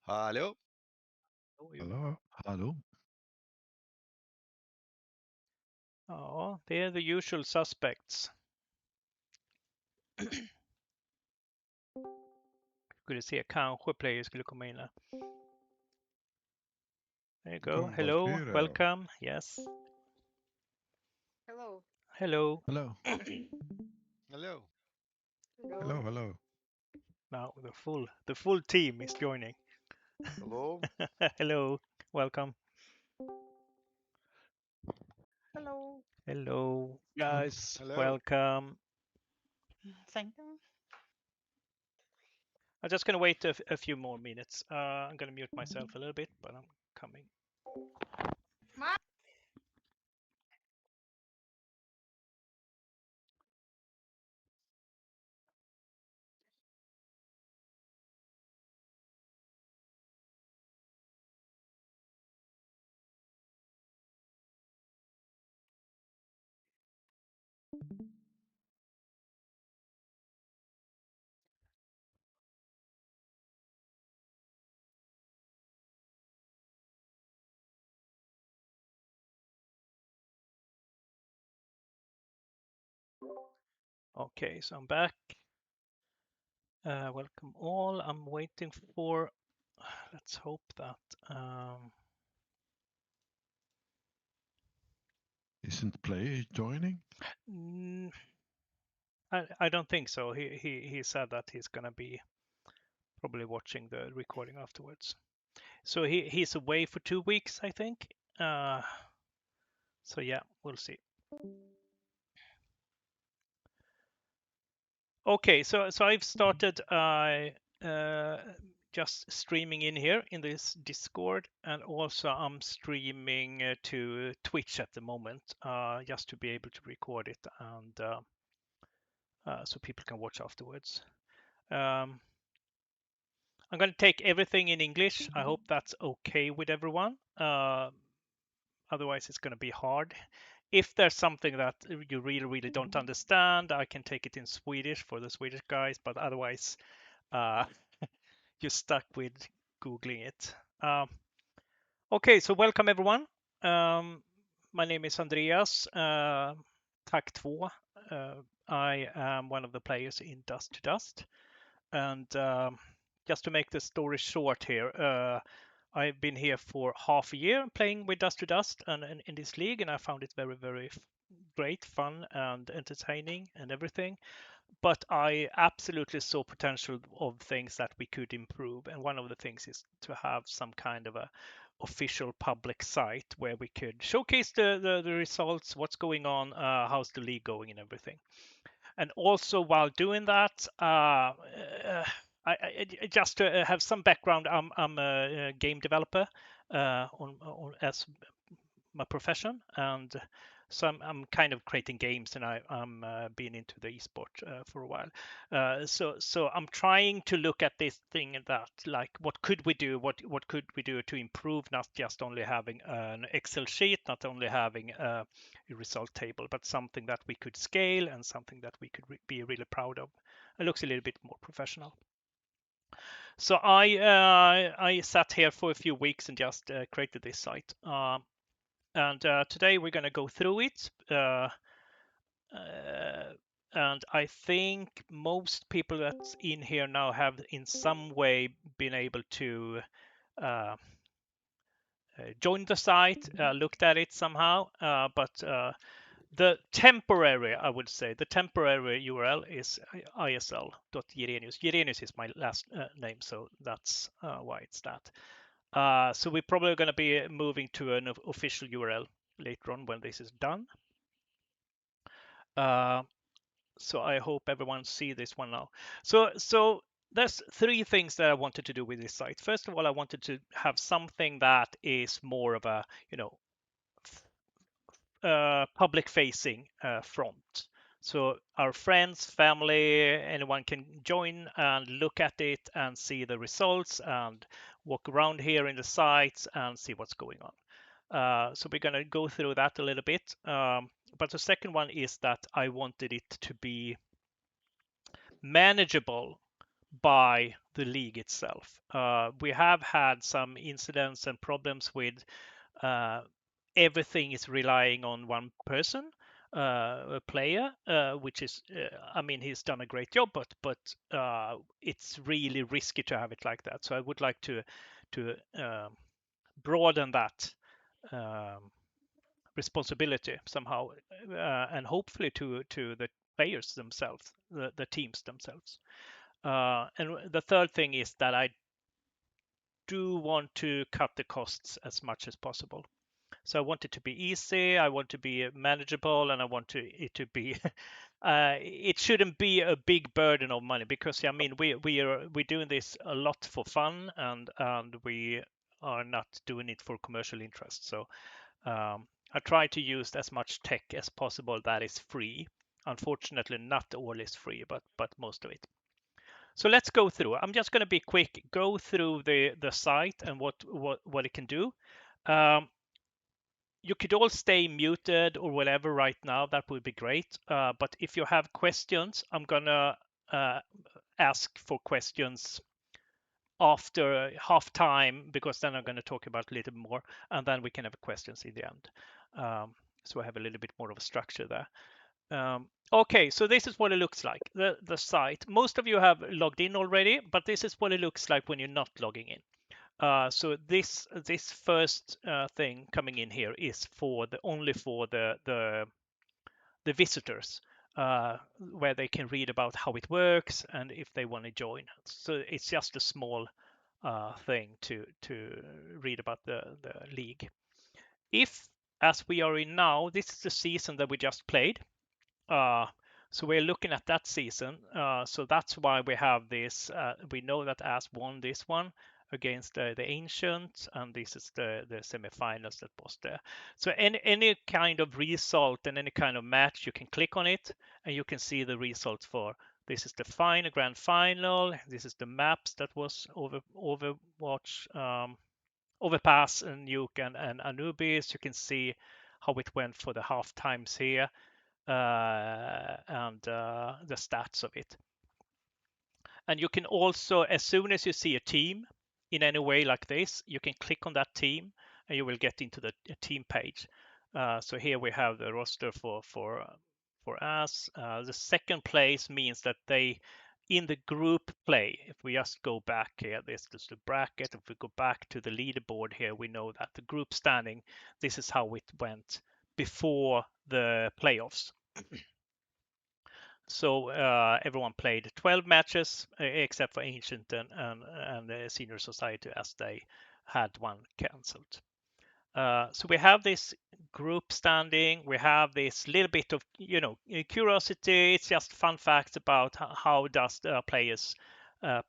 Hallå? Hallå, hallå. Ja, det är the usual suspects. Skulle se, kanske player skulle komma in här. There you go. Hello, welcome. Yes. Hello. Hello. Hello. Hello. Hello, hello. Now the full team is joining. Hello. Hello, welcome. Hello. Hello, Guys. Hello. welcome. Thank you. I'm just going to wait a few more minutes. I'm going to mute myself a little bit, but I'm coming. Okay, so I'm back. Welcome all. I'm waiting for, let's hope that Isn't player joining? I don't think so. He said that he's gonna be probably watching the recording afterwards. So he's away for 2 weeks, I think. So yeah, we'll see. Okay, so I've started just streaming in here in this Discord, and also I'm streaming to Twitch at the moment, just to be able to record it and so people can watch afterwards. I'm going to take everything in English. I hope that's okay with everyone. Otherwise, it's going to be hard. If there's something that you really don't understand, I can take it in Swedish for the Swedish guys, but otherwise, you're stuck with Googling it. Okay, so welcome everyone. My name is Andreas, Tack 2. I am one of the players in Dust to Dust. And just to make the story short here, I've been here for half a year playing with Dust to Dust and in this league, and I found it very great, fun, and entertaining and everything. But I absolutely saw potential of things that we could improve, and one of the things is to have some kind of a official public site where we could showcase the results, what's going on, how's the league going, and everything. And also while doing that, I just to have some background, I'm a game developer as my profession, and so I'm kind of creating games, and I'm been into the esport for a while. So I'm trying to look at this thing that, like, what could we do? What could we do to improve? Not just only having an Excel sheet, not only having a result table, but something that we could scale and something that we could be really proud of. It looks a little bit more professional. So I sat here for a few weeks and just created this site. And today we're going to go through it. And I think most people that's in here now have in some way been able to join the site, looked at it somehow, but the temporary, I would say, the temporary URL is isl.gerenius. Gerenius is my last name, so that's why it's that. So we're probably going to be moving to an official URL later on when this is done. So I hope everyone see this one now. So there's 3 things that I wanted to do with this site. First of all, I wanted to have something that is more of a, public facing front. So our friends, family, anyone can join and look at it and see the results and walk around here in the sites and see what's going on. So we're going to go through that a little bit. But the second one is that I wanted it to be manageable by the league itself. We have had some incidents and problems with everything is relying on one person, a player, which is, I mean, he's done a great job, but it's really risky to have it like that. So I would like to broaden that responsibility somehow, and hopefully to the players themselves, the teams themselves. And the third thing is that I do want to cut the costs as much as possible. So I want it to be easy, I want to be manageable, and I want it to be. It shouldn't be a big burden of money because I mean we're doing this a lot for fun and we are not doing it for commercial interest. So I try to use as much tech as possible that is free. Unfortunately, not all is free, but most of it. So let's go through. I'm just going to be quick. Go through the site and what it can do. You could all stay muted or whatever right now. That would be great. But if you have questions, I'm gonna ask for questions after half time because then I'm going to talk about a little more and then we can have questions in the end. So I have a little bit more of a structure there. Okay, so this is what it looks like, the site. Most of you have logged in already, but this is what it looks like when you're not logging in. So this first thing coming in here is only for the visitors, where they can read about how it works and if they want to join. So it's just a small thing to read about the league. If, as we are in now, this is the season that we just played. So we're looking at that season. So that's why we have this. We know that AS won this one against the Ancients, and this is the semifinals that was there. So any kind of result and any kind of match, you can click on it and you can see the results for. This is the grand final. This is the maps that was Overwatch, Overpass, and Nuke and Anubis. You can see how it went for the half times here. And the stats of it. And you can also, as soon as you see a team in any way like this, you can click on that team and you will get into the team page. So here we have the roster for us. The second place means that they, in the group play, if we just go back here, this is the bracket. If we go back to the leaderboard here, we know that the group standing, this is how it went before the playoffs. So everyone played 12 matches except for Ancient and the Senior Society, as they had one cancelled. So we have this group standing. We have this little bit of curiosity. It's just fun facts about how does the players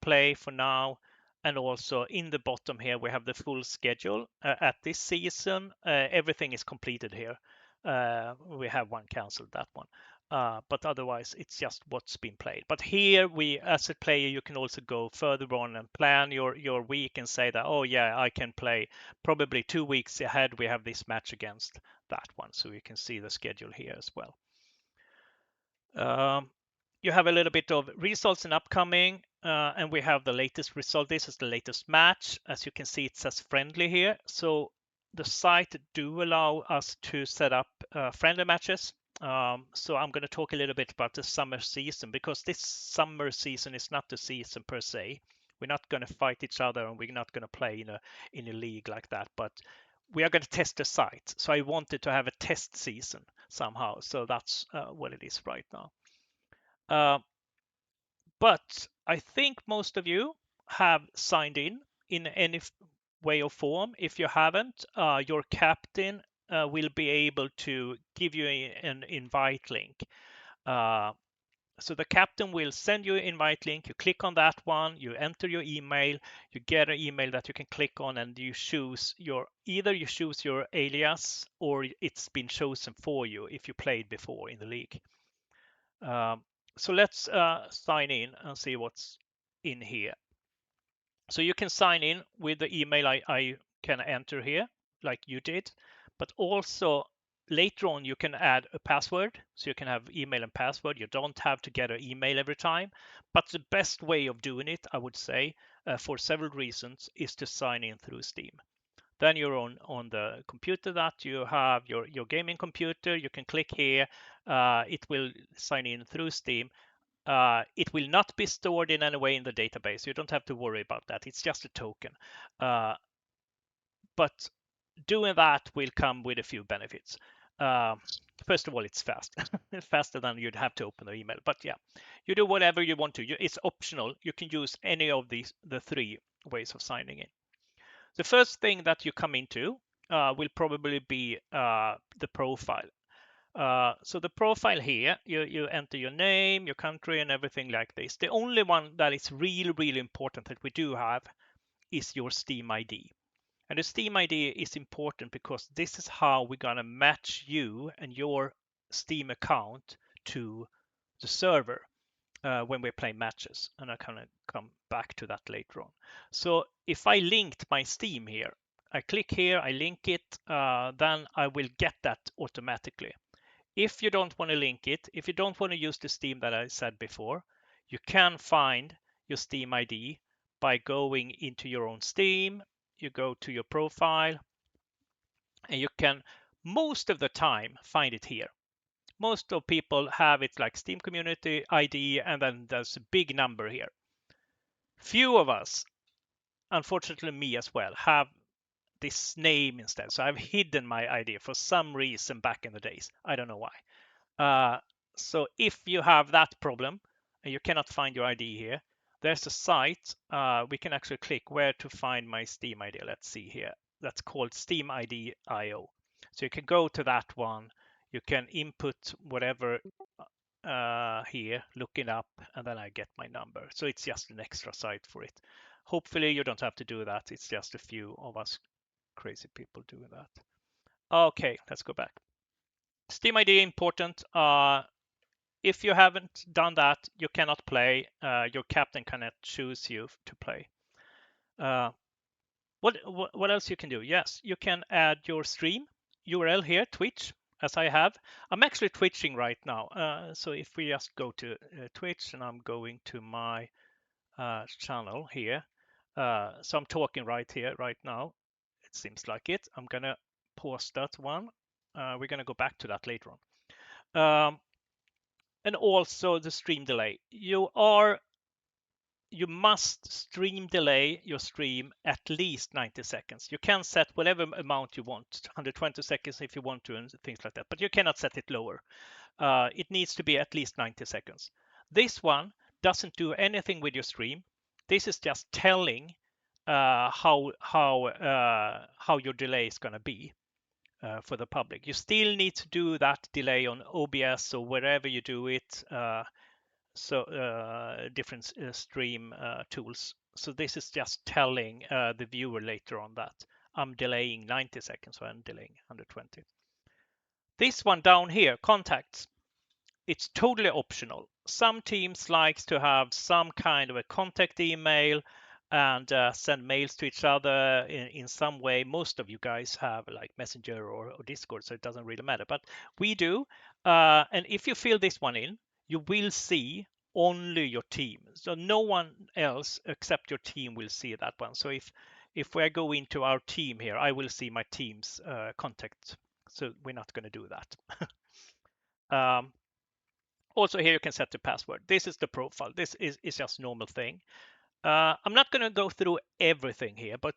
play for now. And also in the bottom here we have the full schedule at this season. Everything is completed here. We have one cancelled, that one. But otherwise it's just what's been played. But here we, as a player, you can also go further on and plan your week and say that, oh yeah, I can play probably 2 weeks ahead. We have this match against that one, so you can see the schedule here as well. You have a little bit of results and upcoming, and we have the latest result. This is the latest match. As you can see, it says friendly here. So the site do allow us to set up friendly matches. So I'm going to talk a little bit about the summer season, because this summer season is not the season per se. We're not going to fight each other and we're not going to play in a league like that, but we are going to test the site. So I wanted to have a test season somehow. So that's what it is right now. But I think most of you have signed in any way or form. If you haven't, your captain will be able to give you an invite link. So the captain will send you an invite link. You click on that one, you enter your email, you get an email that you can click on, and you choose either you choose your alias or it's been chosen for you if you played before in the league. So let's sign in and see what's in here. So you can sign in with the email I can enter here, like you did, but also later on, you can add a password, so you can have email and password. You don't have to get an email every time. But the best way of doing it, I would say, for several reasons, is to sign in through Steam. Then you're on the computer that you have, your gaming computer. You can click here. It will sign in through Steam. It will not be stored in any way in the database. You don't have to worry about that. It's just a token. But doing that will come with a few benefits. First of all, it's fast, faster than you'd have to open the email. But yeah, you do whatever you want to. It's optional. You can use any of the three ways of signing in. The first thing that you come into will probably be the profile. So the profile here, you enter your name, your country, and everything like this. The only one that is really important that we do have is your Steam ID. And the Steam ID is important because this is how we're going to match you and your Steam account to the server when we play matches. And I kind of come back to that later on. So if I linked my Steam here, I click here, I link it, then I will get that automatically. If you don't want to link it, if you don't want to use the Steam that I said before, you can find your Steam ID by going into your own Steam. You go to your profile and you can most of the time find it here. Most of people have it like Steam community ID and then there's a big number here. Few of us, unfortunately me as well, have this name instead. So I've hidden my ID for some reason back in the days. I don't know why. So if you have that problem and you cannot find your ID here, there's a site. We can actually click where to find my Steam ID. Let's see here. That's called Steam ID IO. So you can go to that one. You can input whatever here, look it up, and then I get my number. So it's just an extra site for it. Hopefully you don't have to do that. It's just a few of us crazy people doing that. Okay, let's go back. Steam ID important. If you haven't done that, you cannot play. Your captain cannot choose you to play. What else you can do? Yes, you can add your stream URL here, Twitch, as I have. I'm actually twitching right now. So if we just go to Twitch and I'm going to my channel here. So I'm talking right here, right now. It seems like it. I'm gonna pause that one. We're gonna go back to that later on. And also the stream delay. You must stream delay your stream at least 90 seconds. You can set whatever amount you want, 120 seconds if you want to, and things like that, but you cannot set it lower. It needs to be at least 90 seconds. This one doesn't do anything with your stream. This is just telling how your delay is going to be for the public. You still need to do that delay on OBS or wherever you do it. Different stream tools. So this is just telling the viewer later on that I'm delaying 90 seconds, so I'm delaying 120. This one down here, contacts, it's totally optional. Some teams likes to have some kind of a contact email and send mails to each other in some way. Most of you guys have like Messenger or Discord, so it doesn't really matter. But we do. And if you fill this one in, you will see only your team. So no one else except your team will see that one. So if we go into our team here, I will see my team's contact. So we're not going to do that. Also here you can set the password. This is the profile. This is just normal thing. I'm not going to go through everything here, but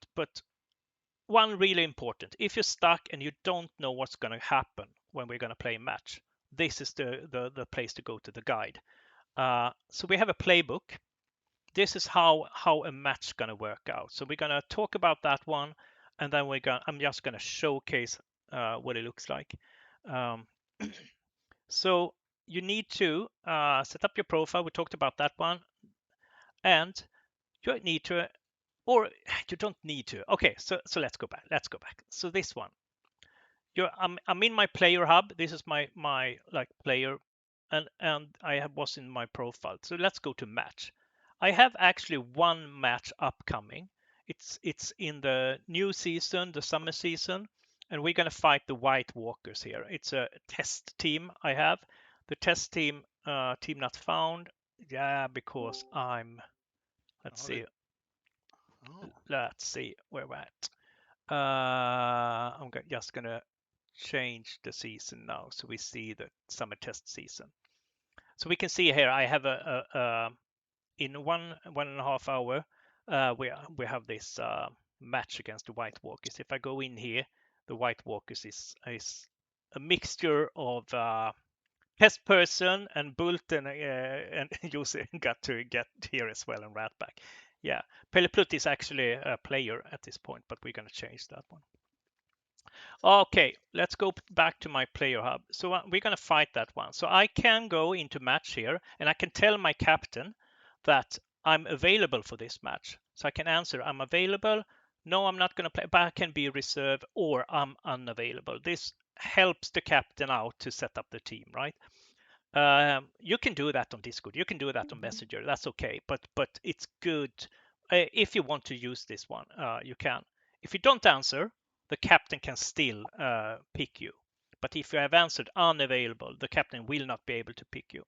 one really important. If you're stuck and you don't know what's going to happen when we're going to play a match, this is the place to go to the guide. So we have a playbook. This is how a match is going to work out. So we're going to talk about that one, and then I'm just going to showcase what it looks like. So you need to set up your profile. We talked about that one. And you need to, or you don't need to. Okay, so let's go back. Let's go back. So this one, I'm in my player hub. This is my like player, and I was in my profile. So let's go to match. I have actually one match upcoming. It's in the new season, the summer season. and we're going to fight the White Walkers here. It's a test team I have. The test team, team not found. Yeah, because I'm, let's Oh, see, oh, where we're at. I'm just going to change the season now so we see the summer test season. So we can see here I have in 1.5 hour we have this match against the White Walkers. If I go in here, the White Walkers is a mixture of Pest Person and Bult and Jose got to get here as well and Ratback. Yeah, Peleplut is actually a player at this point, but we're going to change that one. Okay, let's go back to my player hub. So we're going to fight that one. So I can go into match here and I can tell my captain that I'm available for this match. So I can answer, I'm available. No, I'm not going to play, but I can be reserve or I'm unavailable. This helps the captain out to set up the team, right? You can do that on Discord. You can do that on Messenger. That's okay. But it's good if you want to use this one. You can. If you don't answer, the captain can still pick you. But if you have answered unavailable, the captain will not be able to pick you.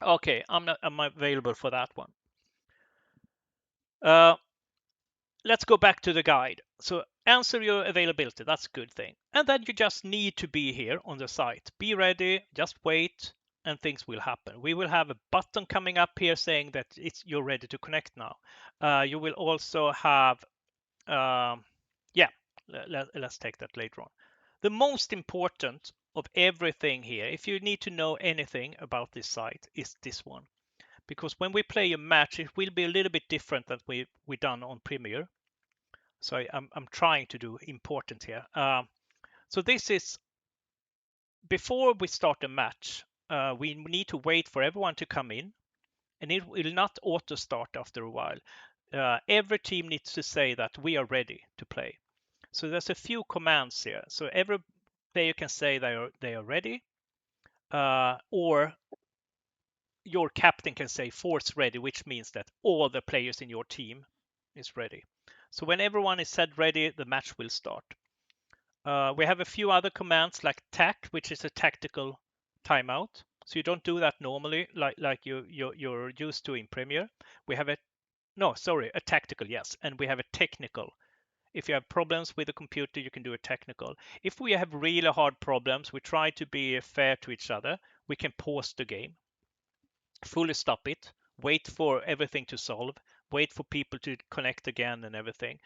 Okay, I'm available for that one. Let's go back to the guide. So answer your availability. That's a good thing. And then you just need to be here on the site. Be ready. Just wait. And things will happen. We will have a button coming up here saying that you're ready to connect now. You will also have, yeah, let's take that later on. The most important of everything here, if you need to know anything about this site, is this one. Because when we play a match, it will be a little bit different than we done on Premiere. So I'm trying to do important here. So this is before we start a match, we need to wait for everyone to come in, and it will not auto start after a while. Every team needs to say that we are ready to play. So there's a few commands here. So every player can say they are ready, or your captain can say force ready, which means that all the players in your team is ready. So when everyone is said ready, the match will start. We have a few other commands like tac, which is a tactical timeout. So you don't do that normally, like you're used to in Premiere. We have a tactical, yes, and we have a technical. If you have problems with the computer, you can do a technical. If we have really hard problems, we try to be fair to each other. We can pause the game, fully stop it, wait for everything to solve, wait for people to connect again and everything.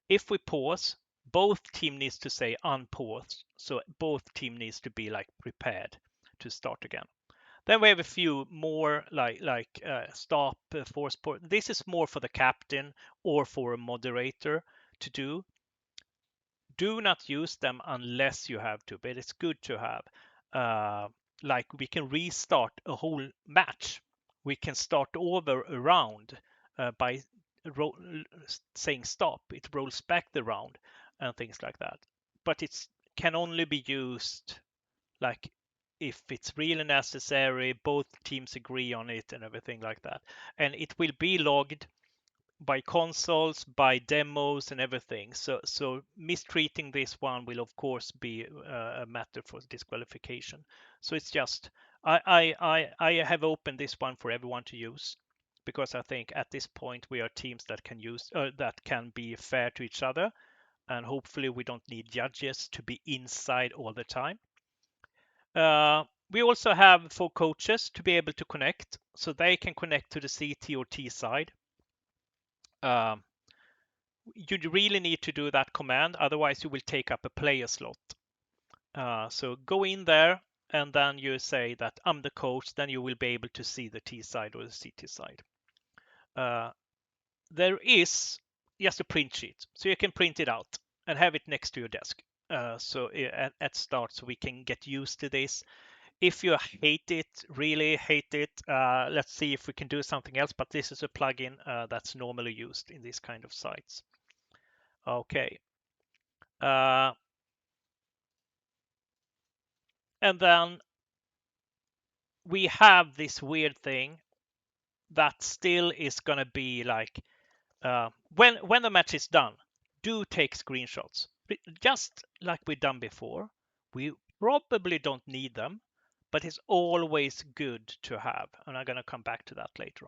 If we pause, both team needs to say unpause. So both team needs to be like prepared to start again. Then we have a few more like stop, force pause. This is more for the captain or for a moderator to do. Do not use them unless you have to, but it's good to have. Like we can restart a whole match. We can start over a round by saying stop. It rolls back the round and things like that. But it can only be used like if it's really necessary, both teams agree on it and everything like that. And it will be logged by consoles, by demos and everything. So mistreating this one will of course be a matter for disqualification. So it's just I have opened this one for everyone to use because I think at this point we are teams that can use that can be fair to each other, and hopefully we don't need judges to be inside all the time. We also have for coaches to be able to connect, so they can connect to the CT or T side. You really need to do that command, otherwise you will take up a player slot. So go in there and then you say that I'm the coach, then you will be able to see the T side or the CT side. There is just a print sheet, so you can print it out and have it next to your desk. So at start, so we can get used to this. If you hate it, really hate it, let's see if we can do something else, but this is a plugin that's normally used in these kind of sites. Okay. And then we have this weird thing that still is gonna be like when the match is done, do take screenshots. just like we've done before. We probably don't need them, but it's always good to have. And I'm going to come back to that later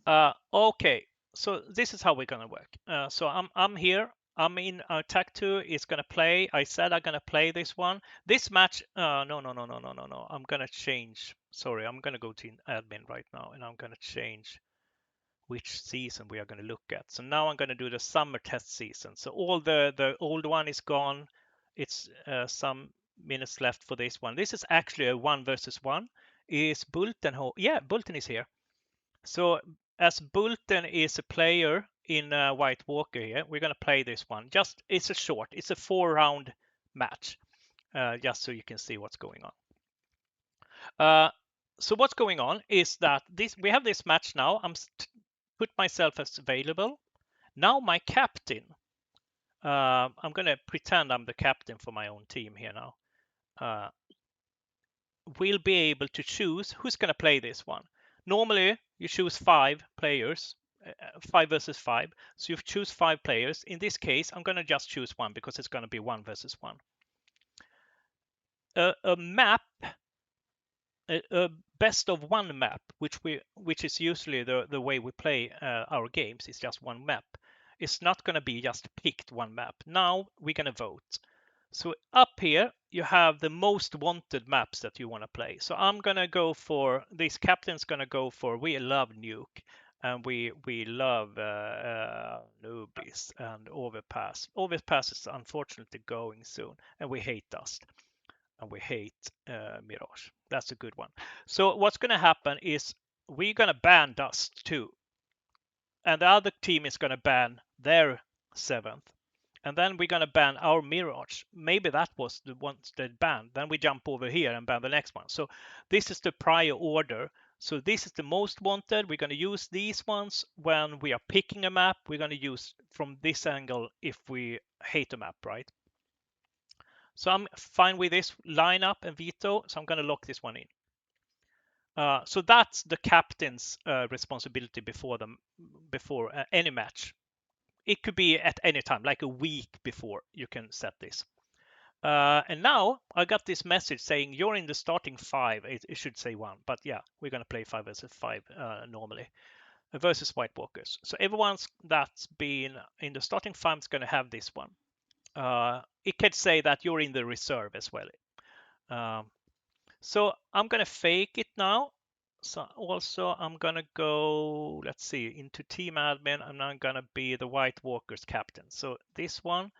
on. Okay, so this is how we're going to work. So I'm here. I'm in Tag 2 is going to play. I said I'm going to play this one. This match, no. I'm going to change. Sorry, I'm going to go to admin right now and I'm going to change which season we are going to look at. So now I'm going to do the summer test season. So all the old one is gone. It's some minutes left for this one. This is actually a 1 versus 1. Is Bulten? Yeah, Bulten is here. So as Bulten is a player in White Walker here, we're going to play this one. Just it's a short. It's a 4-round match. Just so you can see what's going on. So what's going on is that we have this match now. I'm put myself as available. Now my captain, I'm going to pretend I'm the captain for my own team here now, will be able to choose who's going to play this one. Normally, you choose 5 players, 5 versus 5. So you choose 5 players. In this case, I'm going to just choose one because it's going to be 1 versus 1. A map, a best of 1 map, which is usually the way we play our games, is just 1 map. It's not going to be just picked 1 map. Now we're going to vote. So up here you have the most wanted maps that you want to play. So I'm going to go for this. Captain's going to go for we love Nuke and we love Nubis and Overpass. Overpass is unfortunately going soon, and we hate Dust. And we hate Mirage. That's a good one. So what's going to happen is we're going to ban Dust too. And the other team is going to ban their 7th. And then we're going to ban our Mirage. Maybe that was the ones that banned. Then we jump over here and ban the next one. So this is the prior order. So this is the most wanted. We're going to use these ones when we are picking a map. We're going to use from this angle if we hate a map, right? So I'm fine with this lineup and veto, so I'm going to lock this one in. So that's the captain's responsibility before any match. It could be at any time, like a week before you can set this. And now I got this message saying you're in the starting 5. It should say 1, but yeah, we're going to play 5 versus 5 normally versus White Walkers. So everyone's that's been in the starting 5 is going to have this one. It could say that you're in the reserve as well. So I'm going to fake it now. So also I'm going to go, let's see, into team admin, and I'm going to be the White Walkers captain. So this one,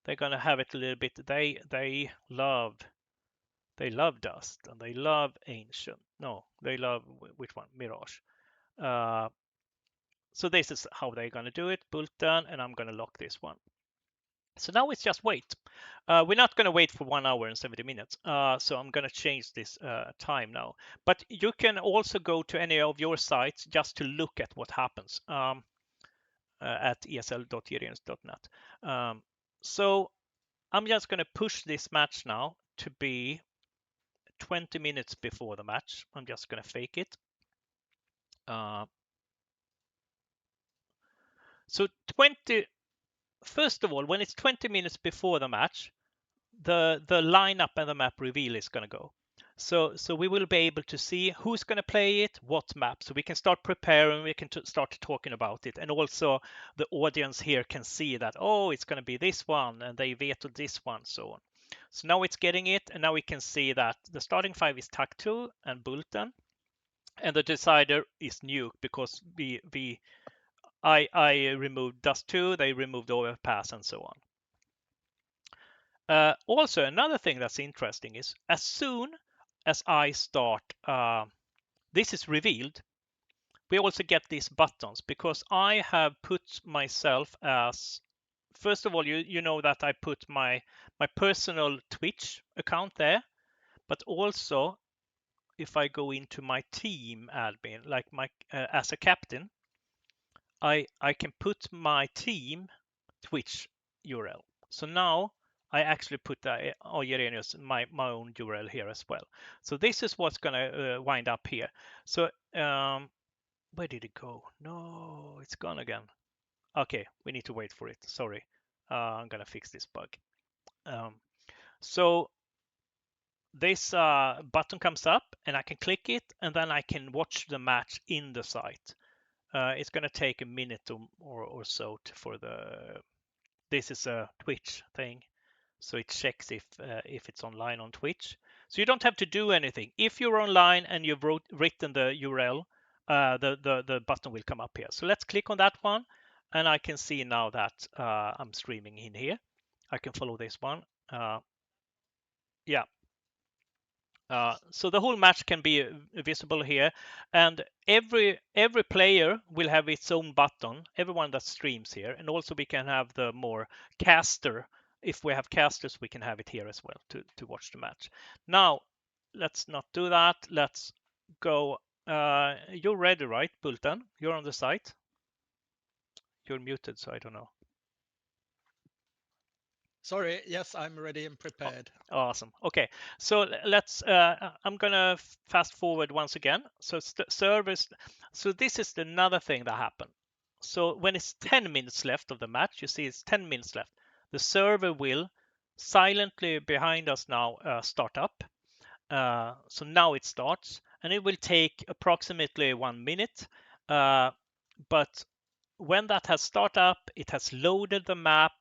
they're going to have it a little bit. They love Dust and they love Ancient. No, they love which one? Mirage. So this is how they're going to do it. Bulten, and I'm going to lock this one. So now it's just wait. We're not going to wait for 1 hour and 70 minutes. So I'm going to change this time now. But you can also go to any of your sites just to look at what happens at esl.irens.net. So I'm just going to push this match now to be 20 minutes before the match. I'm just going to fake it. So first of all, when it's 20 minutes before the match, the lineup and the map reveal is going to go. So we will be able to see who's going to play it, what map. So we can start preparing, we can start talking about it. And also the audience here can see that, oh, it's going to be this one and they vetoed this one, so on. So now it's getting it. And now we can see that the starting 5 is Taktu and Bulten. And the decider is Nuke because I removed Dust 2, they removed Overpass and so on. Also, another thing that's interesting is as soon as I start, this is revealed, we also get these buttons because I have put myself as, first of all, you know that I put my personal Twitch account there, but also if I go into my team admin, like as a captain, I can put my team Twitch URL. So now I actually put Irenius, my own URL here as well. So this is what's going to wind up here. So where did it go? No, it's gone again. Okay, we need to wait for it. Sorry. I'm gonna fix this bug. So this button comes up and I can click it and then I can watch the match in the site. It's going to take a minute or so for this is a Twitch thing, so it checks if it's online on Twitch. So you don't have to do anything. If you're online and you've written the URL, the button will come up here. So let's click on that one, and I can see now that I'm streaming in here. I can follow this one. Yeah, so the whole match can be visible here, and every player will have its own button. Everyone that streams here, and also we can have the more caster. If we have casters, we can have it here as well to watch the match. Now, let's not do that. Let's go. You're ready, right, Bulten? You're on the site. You're muted, so I don't know. Sorry, yes, I'm ready and prepared. Awesome. Okay, so let's. I'm gonna fast forward once again. So servers. So this is another thing that happened. So when it's 10 minutes left of the match, you see it's 10 minutes left. The server will silently behind us now start up. So now it starts, and it will take approximately 1 minute. But when that has started up, it has loaded the map.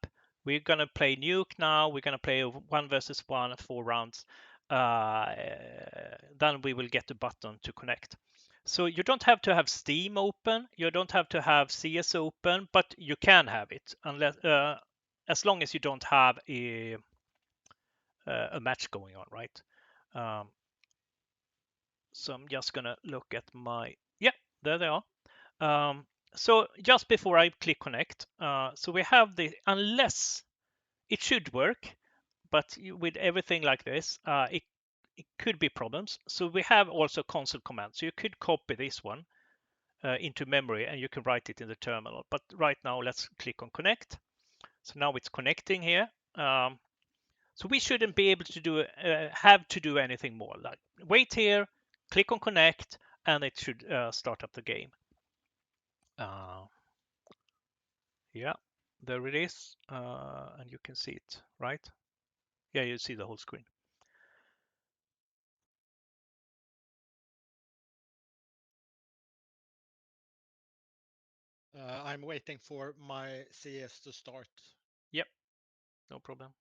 We're going to play Nuke now. We're going to play 1 versus 1, 4 rounds. Then we will get the button to connect. So you don't have to have Steam open. You don't have to have CS open, but you can have it unless, as long as you don't have a match going on, right? So I'm just going to look at my, yeah, there they are. So just before I click connect, so we have the, unless it should work, but with everything like this, it could be problems. So we have also console command. So you could copy this one into memory and you can write it in the terminal. But right now, let's click on connect. So now it's connecting here. So we shouldn't be able to do have to do anything more. Like wait here, click on connect, and it should start up the game. Yeah, there it is, and you can see it, right? Yeah, you see the whole screen. I'm waiting for my CS to start. Yep, no problem.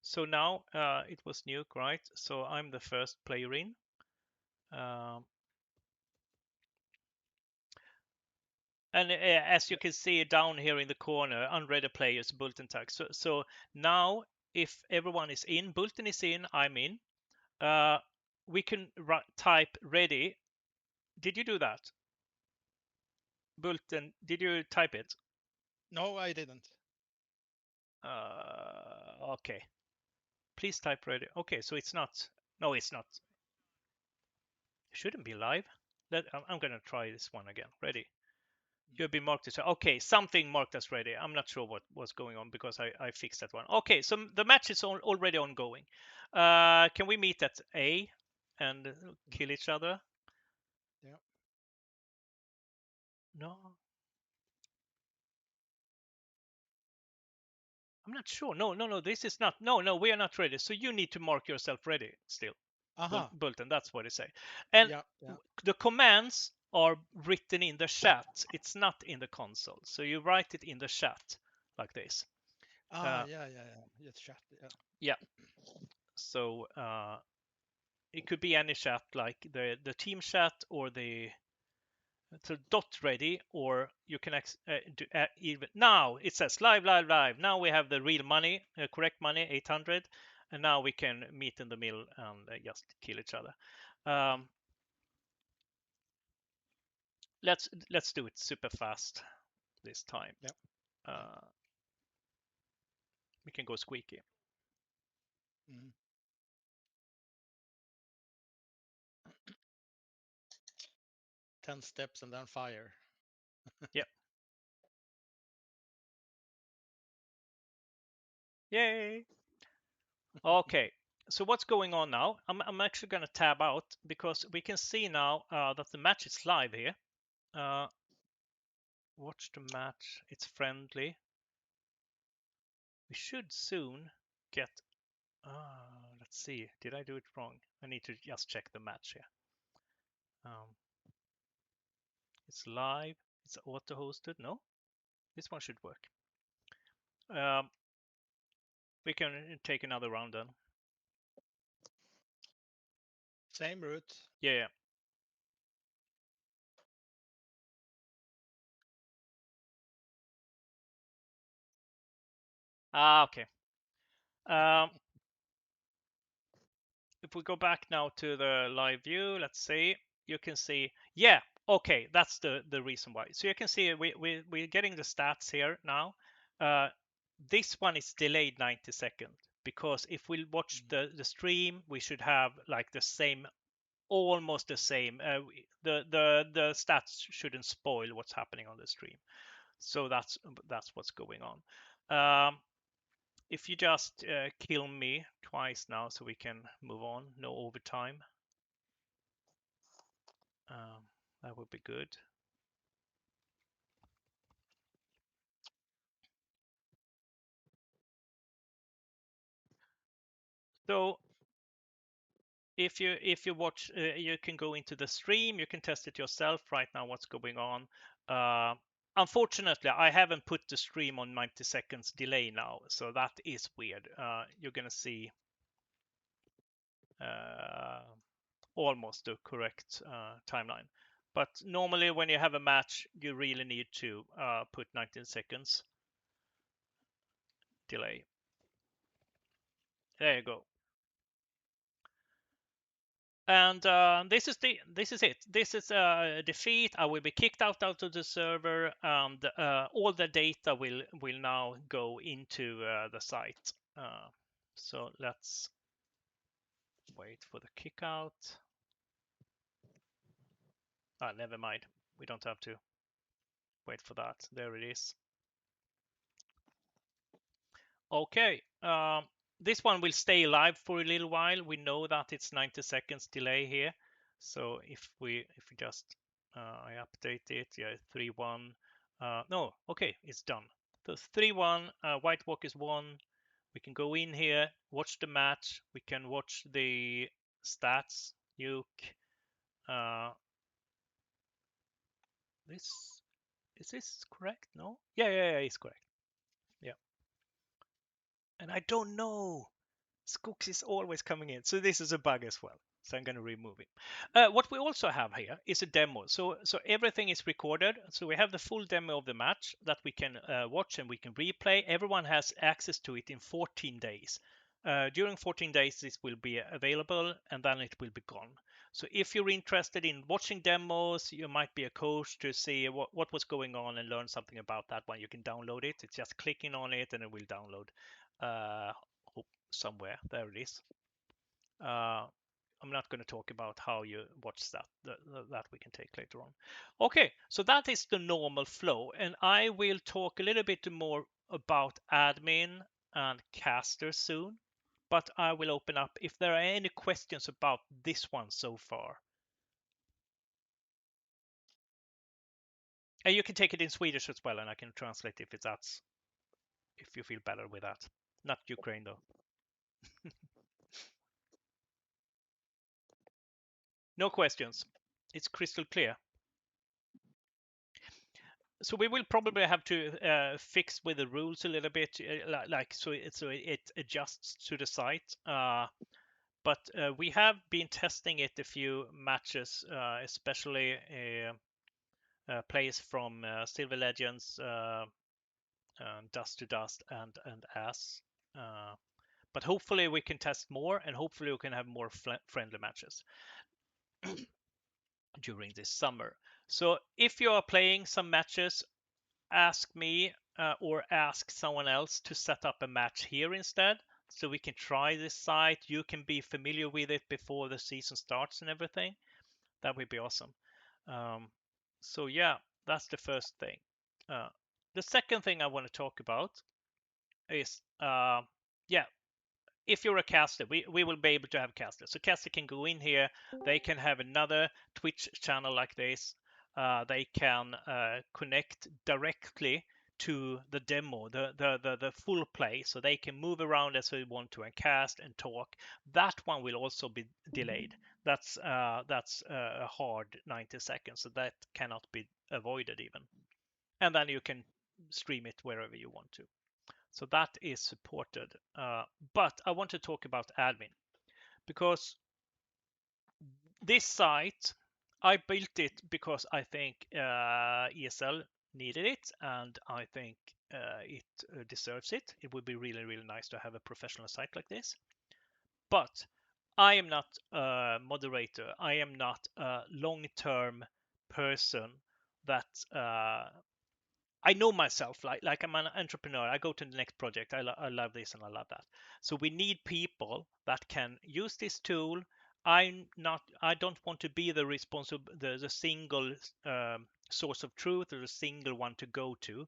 So now it was Nuke, right? So I'm the first player in. And as you can see down here in the corner, unread players, Bulletin tag. So now if everyone is in, Bulletin is in, I'm in. We can type ready. Did you do that? Bulletin, did you type it? No, I didn't. Okay. Please type ready. Okay, so it's not. No, it's not. It shouldn't be live. I'm going to try this one again. Ready. You've been marked as okay. Something marked as ready. I'm not sure what was going on because I fixed that one. Okay, so the match is already ongoing. Can we meet at A and kill each other? Yeah. No. I'm not sure. No. This is not. No. We are not ready. So you need to mark yourself ready still. Bulletin. That's what it say. And Yeah. the commands are written in the chat. It's not in the console. So you write it in the chat like this. Yeah. It's chat. Yeah. Yeah. So it could be any chat, like the team chat or the so dot ready, or you can do even now it says live. Now we have the real money, correct money, 800, and now we can meet in the middle and just kill each other. Let's do it super fast this time. Yeah. We can go squeaky. Mm-hmm. 10 steps and then fire. Yep. Yay. Okay. So what's going on now? I'm actually going to tab out because we can see now that the match is live here. Watch the match. It's friendly. we should soon get. Let's see. Did I do it wrong? I need to just check the match here. It's live. It's auto-hosted. No, this one should work. We can take another round then. Same route. Yeah. Okay. If we go back now to the live view, let's see. You can see, yeah, okay, that's the reason why. So you can see we're getting the stats here now. This one is delayed 90 seconds because if we watch the stream, we should have like the same, almost the same. The stats shouldn't spoil what's happening on the stream. So that's what's going on. If you just kill me twice now so we can move on, no overtime. That would be good. So if you watch, you can go into the stream, you can test it yourself right now what's going on. Unfortunately, I haven't put the stream on 90 seconds delay now, so that is weird. You're gonna see almost the correct timeline. But normally when you have a match, you really need to put 19 seconds delay. There you go. And this is it. This is a defeat. I will be kicked out of the server, and all the data will now go into the site. So let's wait for the kick out. Never mind. We don't have to wait for that. There it is. Okay. This one will stay live for a little while. We know that it's 90 seconds delay here. So if we just I update it, yeah, 3-1. No, okay, it's done. So 3-1. White Walkers won. We can go in here, watch the match. We can watch the stats. Nuke. This is this correct? No. Yeah, it's correct. Yeah. And I don't know. Skooks is always coming in. So this is a bug as well. So I'm going to remove it. What we also have here is a demo. So everything is recorded. So we have the full demo of the match that we can watch and we can replay. Everyone has access to it in 14 days. During 14 days, this will be available and then it will be gone. So if you're interested in watching demos, you might be a coach to see what was going on and learn something about that one. You can download it. It's just clicking on it and it will download. Somewhere. There it is. I'm not going to talk about how you watch that. That we can take later on. Okay, so that is the normal flow. And I will talk a little bit more about admin and caster soon. But I will open up if there are any questions about this one so far. And you can take it in Swedish as well, and I can translate if you feel better with that. Not Ukraine though. No questions. It's crystal clear. So we will probably have to fix with the rules a little bit, like so it adjusts to the site. But we have been testing it a few matches, especially players from Silver Legends, Dust to Dust, and Ass. But hopefully we can test more, and hopefully we can have more friendly matches during this summer. So if you are playing some matches, ask me or ask someone else to set up a match here instead, so we can try this site. You can be familiar with it before the season starts and everything. That would be awesome. So yeah, that's the first thing. The second thing I want to talk about is yeah, if you're a caster, we will be able to have casters. So caster can go in here. They can have another Twitch channel like this. They can connect directly to the demo, the full play, so they can move around as they want to and cast and talk. That one will also be delayed. That's a hard 90 seconds, so that cannot be avoided even. And then you can stream it wherever you want to. So that is supported. But I want to talk about admin, because this site, I built it because I think ESL needed it, and I think it deserves it. It would be really, really nice to have a professional site like this. But I am not a moderator. I am not a long-term person that I know myself, like I'm an entrepreneur. I go to the next project. I love this and I love that. So we need people that can use this tool. I don't want to be the responsible, the single source of truth or the single one to go to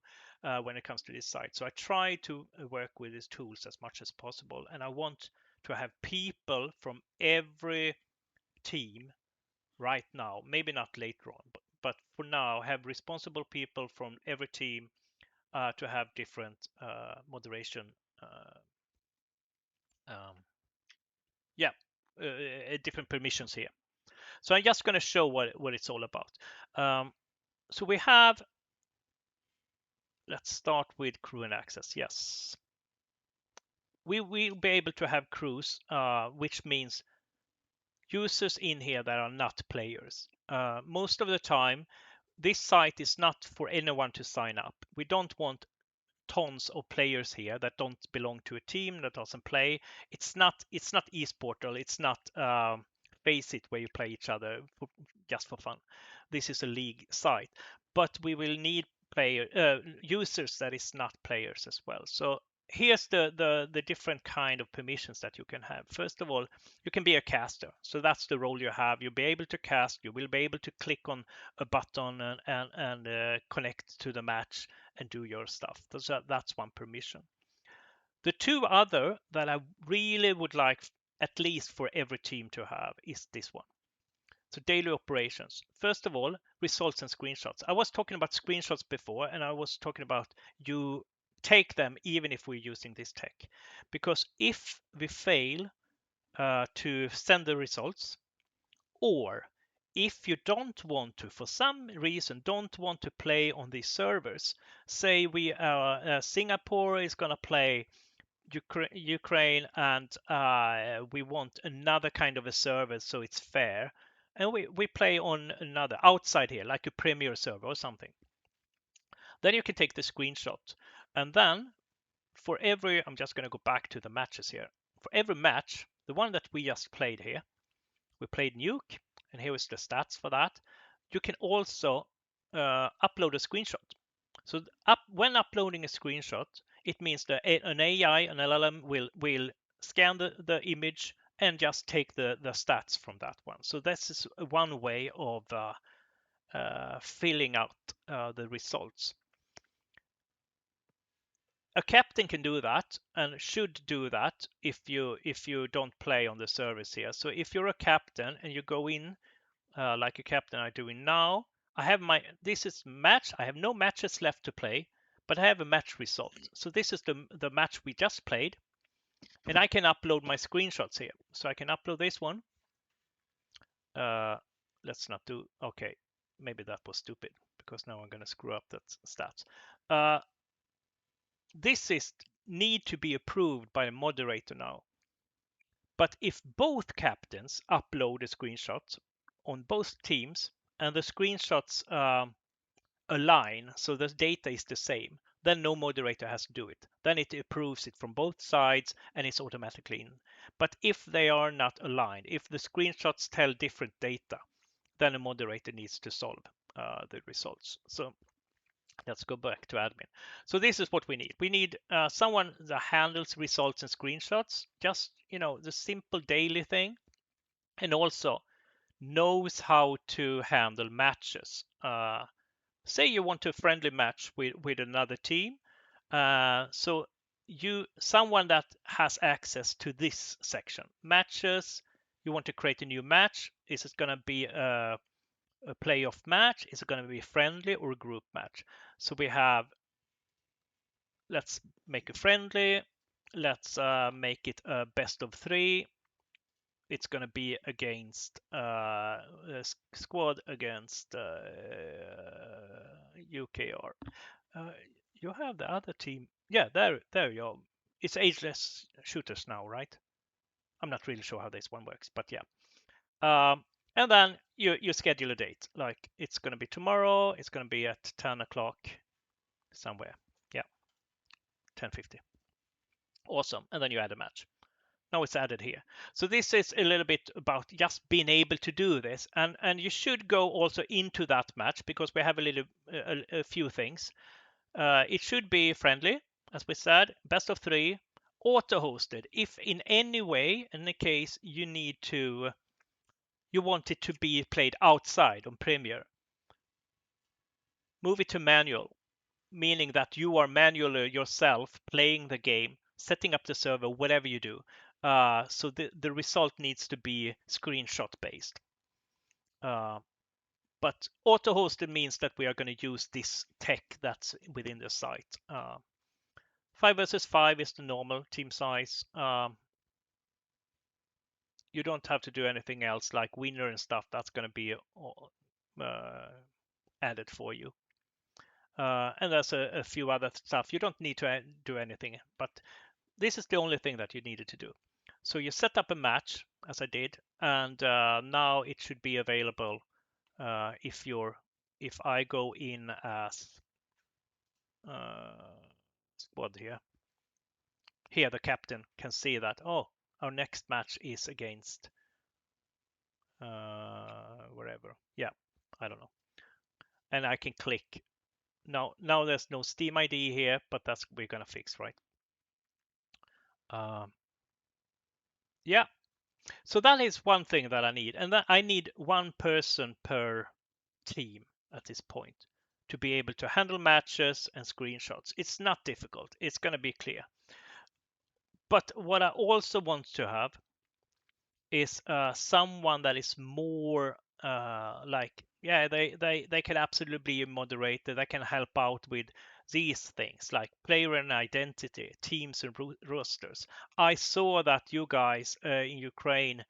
when it comes to this site. So I try to work with these tools as much as possible, and I want to have people from every team right now. Maybe not later on, but for now, have responsible people from every team to have different moderation, um, yeah, different permissions here. So I'm just going to show what it's all about. So we have, let's start with crew and access. Yes, we will be able to have crews, which means users in here that are not players. Most of the time, this site is not for anyone to sign up. We don't want tons of players here that don't belong to a team, that doesn't play. It's not esportal. It's not Face It where you play each other just for fun. This is a league site, but we will need users that is not players as well. So here's the different kind of permissions that you can have. First of all, you can be a caster. So that's the role you have. You'll be able to cast. You will be able to click on a button and connect to the match and do your stuff. That's one permission. The two other that I really would like, at least for every team to have, is this one. So daily operations. First of all, results and screenshots. I was talking about screenshots before, and I was talking about you take them even if we're using this tech. Because if we fail to send the results, or if you don't want to, for some reason, don't want to play on these servers, say Singapore is going to play Ukraine, and we want another kind of a server so it's fair, and we play on another outside here, like a Premier server or something. Then you can take the screenshot, and then for every, I'm just going to go back to the matches here. For every match, the one that we just played here, we played Nuke, and here is the stats for that. You can also upload a screenshot. So when uploading a screenshot, it means that an AI, an LLM, will scan the image and just take the stats from that one. So this is one way of filling out the results. A captain can do that and should do that if you don't play on the service here. So if you're a captain and you go in like a captain I'm doing now, this is match. I have no matches left to play, but I have a match result. So this is the match we just played, and I can upload my screenshots here. So I can upload this one. Let's not do, okay, maybe that was stupid because now I'm going to screw up that stats. This is need to be approved by a moderator now. But if both captains upload a screenshot on both teams and the screenshots align, so the data is the same, then no moderator has to do it. Then it approves it from both sides and it's automatically in. But if they are not aligned, if the screenshots tell different data, then a moderator needs to solve the results. So let's go back to admin. So this is what we need. We need someone that handles results and screenshots, just the simple daily thing, and also knows how to handle matches. Say you want a friendly match with another team, so someone that has access to this section, matches. You want to create a new match. Is it going to be a playoff match? Is it going to be friendly or a group match? So we have let's make it friendly. Let's make it a best of 3. It's going to be against a squad against UKR. You have the other team. Yeah, there you go. It's ageless shooters now, right? I'm not really sure how this one works, but yeah. And then you schedule a date. Like it's going to be tomorrow. It's going to be at 10 o'clock somewhere. Yeah, 10:50. Awesome. And then you add a match. Now it's added here. So this is a little bit about just being able to do this, and you should go also into that match because we have a few things. It should be friendly, as we said, best of 3, auto-hosted. If in any way, in the case you want it to be played outside on Premiere, move it to manual, meaning that you are manually yourself playing the game, setting up the server, whatever you do. So the result needs to be screenshot based. But auto-hosted means that we are going to use this tech that's within the site. 5 versus 5 is the normal team size. You don't have to do anything else like winner and stuff. That's going to be added for you. And there's a few other stuff. You don't need to do anything, but this is the only thing that you needed to do. So you set up a match, as I did, and now it should be available if I go in as squad here. Here the captain can see that, oh, our next match is against wherever. Yeah, I don't know. And I can click. Now there's no Steam ID here, but that's we're gonna fix, right? Yeah. So that is one thing that I need, and that I need one person per team at this point to be able to handle matches and screenshots. It's not difficult. It's going to be clear. But what I also want to have is someone that is more like, yeah, they can absolutely be a moderator. They can help out with these things like player and identity, teams and rosters. I saw that you guys in Ukraine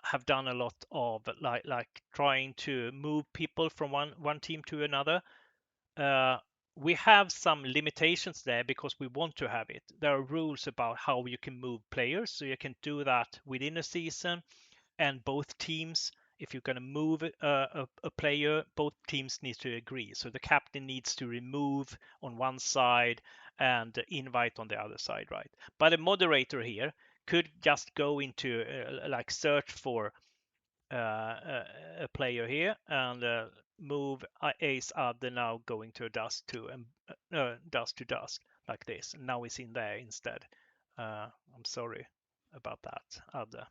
have done a lot of like trying to move people from one team to another. We have some limitations there because we want to have it. There are rules about how you can move players, so you can do that within a season. And both teams, if you're going to move a player, both teams need to agree. So the captain needs to remove on one side and invite on the other side, right? But a moderator here could just go into like search for a player here and move ace other now going to a dust to and dust to dust like this. And now it's in there instead. I'm sorry about that other.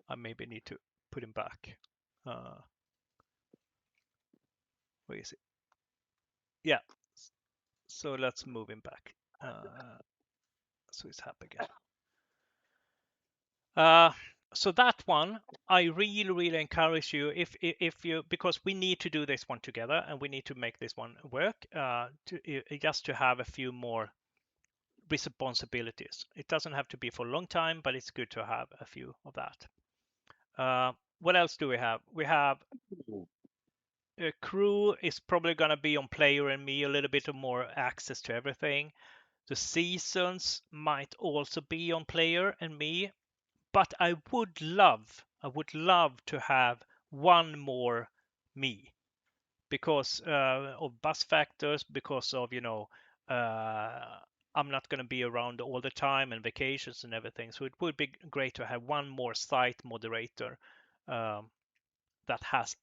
I maybe need to put him back. Where is it? Yeah. So let's move him back. So it's happy again. So that one, I really encourage you if you, because we need to do this one together and we need to make this one work. Just to have a few more responsibilities. It doesn't have to be for a long time, but it's good to have a few of that. What else do we have? We have crew is probably going to be on player and me, a little bit of more access to everything. The seasons might also be on player and me, but I would love to have one more me because of bus factors, because of I'm not going to be around all the time and vacations and everything. So it would be great to have one more site moderator that has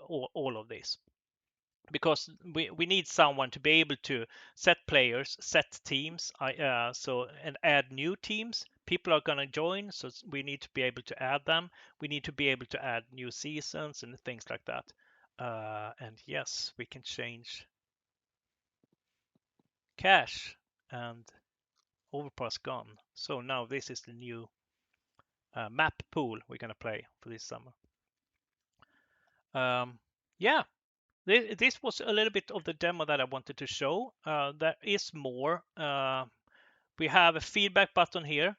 all of this, because we need someone to be able to set players, set teams, and add new teams. People are going to join, so we need to be able to add them. We need to be able to add new seasons and things like that. And yes, we can change cache and overpass gone. So now this is the new map pool we're going to play for this summer. Yeah, this was a little bit of the demo that I wanted to show. There is more. We have a feedback button here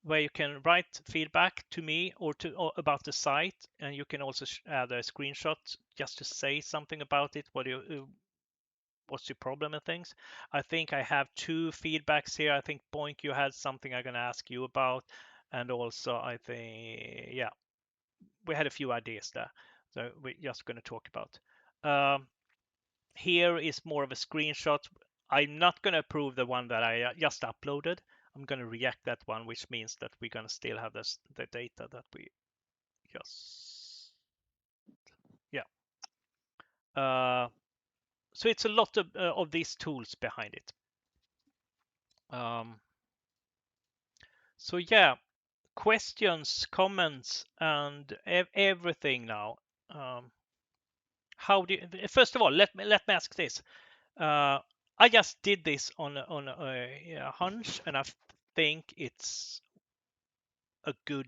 where you can write feedback to me or about the site, and you can also add a screenshot just to say something about it. What's your problem and things. I think I have 2 feedbacks here. I think Boink, you had something I'm gonna ask you about, and also I think we had a few ideas there, so we're just gonna talk about. Here is more of a screenshot. I'm not gonna approve the one that I just uploaded. I'm gonna reject that one, which means that we're gonna still have the data that we just so it's a lot of these tools behind it. So yeah, questions, comments, and everything now. How do you, first of all, let me ask this. I just did this on a hunch, and I think it's a good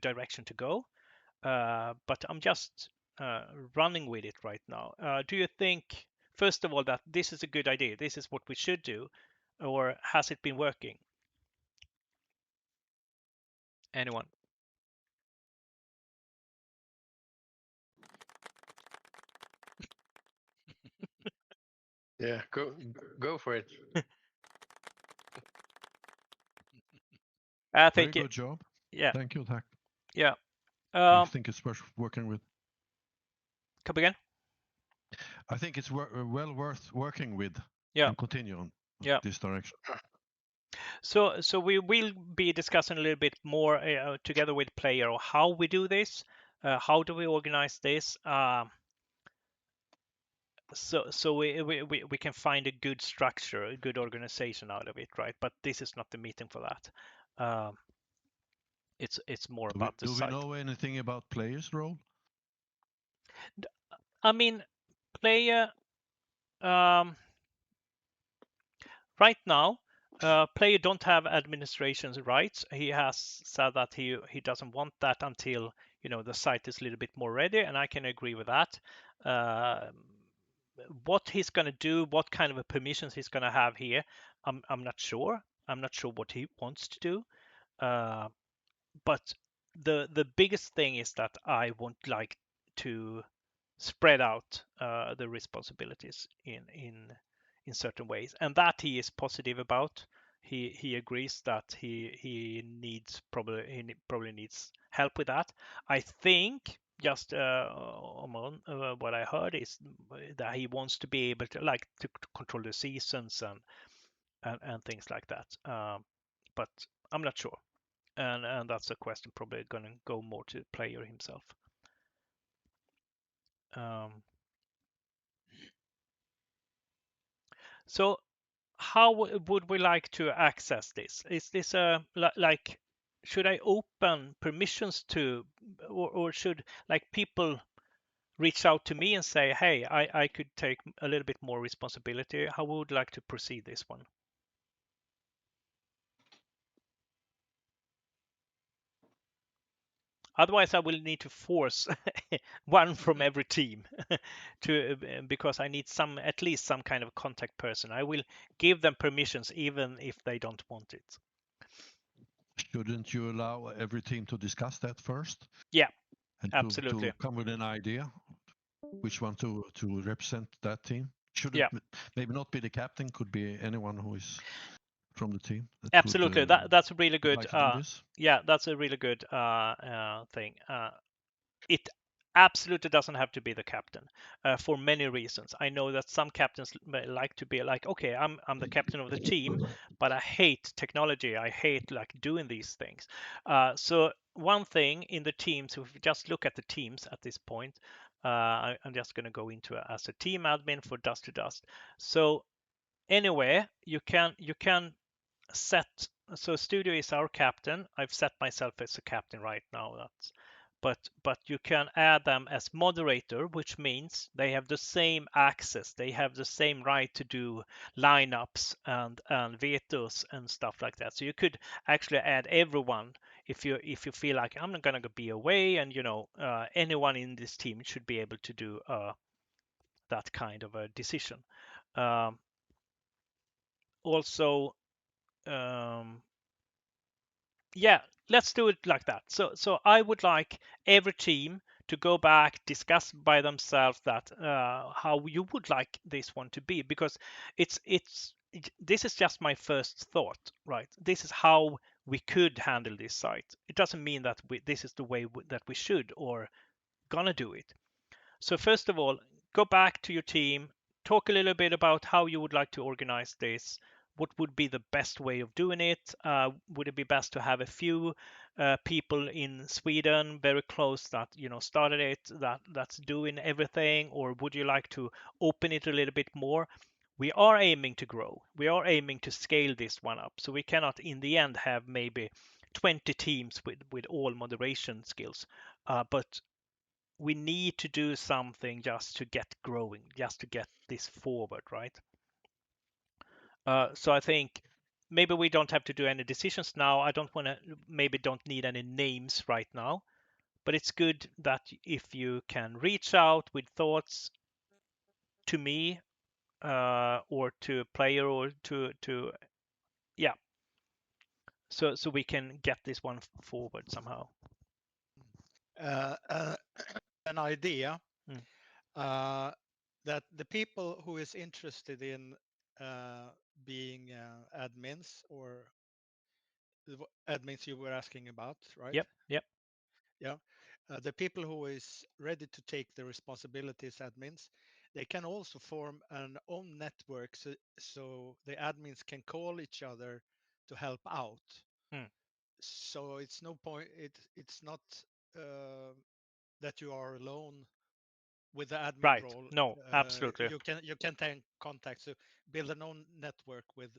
direction to go. But I'm just running with it right now. Do you think, first of all, that this is a good idea? This is what we should do, or has it been working? Anyone? Yeah, go for it. I Very think good job. yeah, Thank you, Tack. yeah. I think it's worth working with. Come again? I think it's well worth working with. Yeah. And continue on this direction. So we will be discussing a little bit more together with player how we do this, how do we organize this. So we can find a good structure, a good organization out of it, right? But this is not the meeting for that. It's more about the Do we site. know anything about players' role? I mean, player right now, player don't have administration's rights. He has said that he doesn't want that until the site is a little bit more ready, and I can agree with that. What he's going to do, what kind of a permissions he's going to have here, I'm not sure. I'm not sure what he wants to do. But the biggest thing is that I would like to spread out the responsibilities in certain ways, and that he is positive about. He agrees that he probably needs help with that. I think just what I heard is that he wants to be able to control the seasons and things like that. But I'm not sure, and that's a question probably going to go more to the player himself. So how would we like to access this? Is this like should I open permissions to, or should people reach out to me and say, hey, I could take a little bit more responsibility? How would you like to proceed this one? Otherwise, I will need to force one from every team because I need at least some kind of contact person. I will give them permissions even if they don't want it. Shouldn't you allow every team to discuss that first? Yeah, and absolutely. To come with an idea which one to represent that team. Should it maybe not be the captain? Could be anyone who is from the team. Absolutely, that's a really good. Yeah, that's a really good thing. It absolutely doesn't have to be the captain for many reasons. I know that some captains like to be like, okay, I'm the captain of the team, but I hate technology. I hate doing these things. So one thing in the teams, if we just look at the teams at this point, I'm just going to go into as a team admin for Dust to Dust. So anyway, you can set. So Studio is our captain. I've set myself as a captain right now. But you can add them as moderator, which means they have the same access. They have the same right to do lineups and vetoes and stuff like that. So you could actually add everyone if you feel like I'm not gonna be away, and anyone in this team should be able to do that kind of a decision. Also, yeah, let's do it like that. So I would like every team to go back, discuss by themselves that how you would like this one to be, because this is just my first thought, right? This is how we could handle this site. It doesn't mean that this is the way that we should or gonna do it. So first of all, go back to your team, talk a little bit about how you would like to organize this. What would be the best way of doing it? Would it be best to have a few people in Sweden very close that started it, that's doing everything, or would you like to open it a little bit more? We are aiming to grow. We are aiming to scale this one up. So we cannot, in the end, have maybe 20 teams with all moderation skills. But we need to do something just to get growing, just to get this forward, right? So I think maybe we don't have to do any decisions now. I don't want to, maybe don't need any names right now, but it's good that if you can reach out with thoughts to me or to a player or to yeah, so we can get this one forward somehow. An idea Mm. that the people who is interested in being admins or admins you were asking about, right? Yep. Yeah. The people who is ready to take the responsibilities admins, they can also form an own network so the admins can call each other to help out. Mm. So it's no point. It's not uh, that you are alone with the admin Right. role. No, absolutely. You can take contact, so build an own network with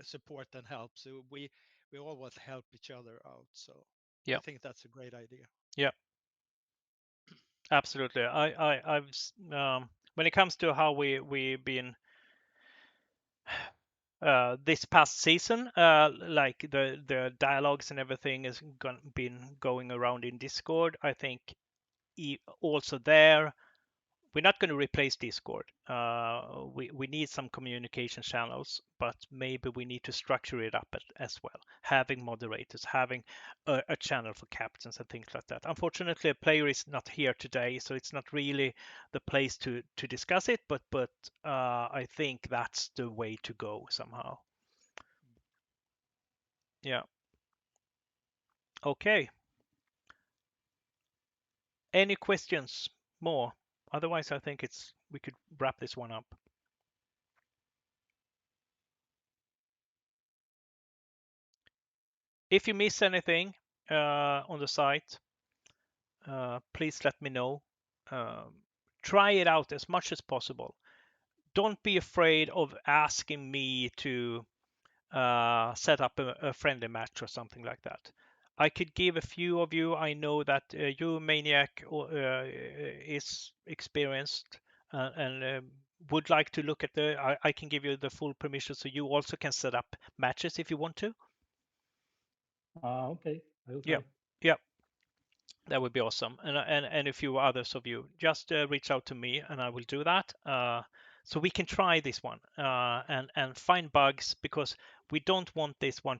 support and help. So we always help each other out. So I Yeah. think that's a great idea. Yeah. Absolutely. I've when it comes to how we've been this past season, like the dialogues and everything has been going around in Discord. I think also there we're not going to replace Discord. We need some communication channels, but maybe we need to structure it up as well. Having moderators, having a channel for captains and things like that. Unfortunately, a player is not here today, so it's not really the place to discuss it. But I think that's the way to go somehow. Yeah. Okay. Any questions more? Otherwise, I think we could wrap this one up. If you miss anything on the site, please let me know. Try it out as much as possible. Don't be afraid of asking me to set up a friendly match or something like that. I could give a few of you. I know that you, Maniac, is experienced and would like to look at I can give you the full permission, so you also can set up matches if you want to. Okay, I will Yeah, try. yeah. That would be awesome. And a few others of you, just reach out to me and I will do that. So we can try this one and find bugs, because we don't want this one to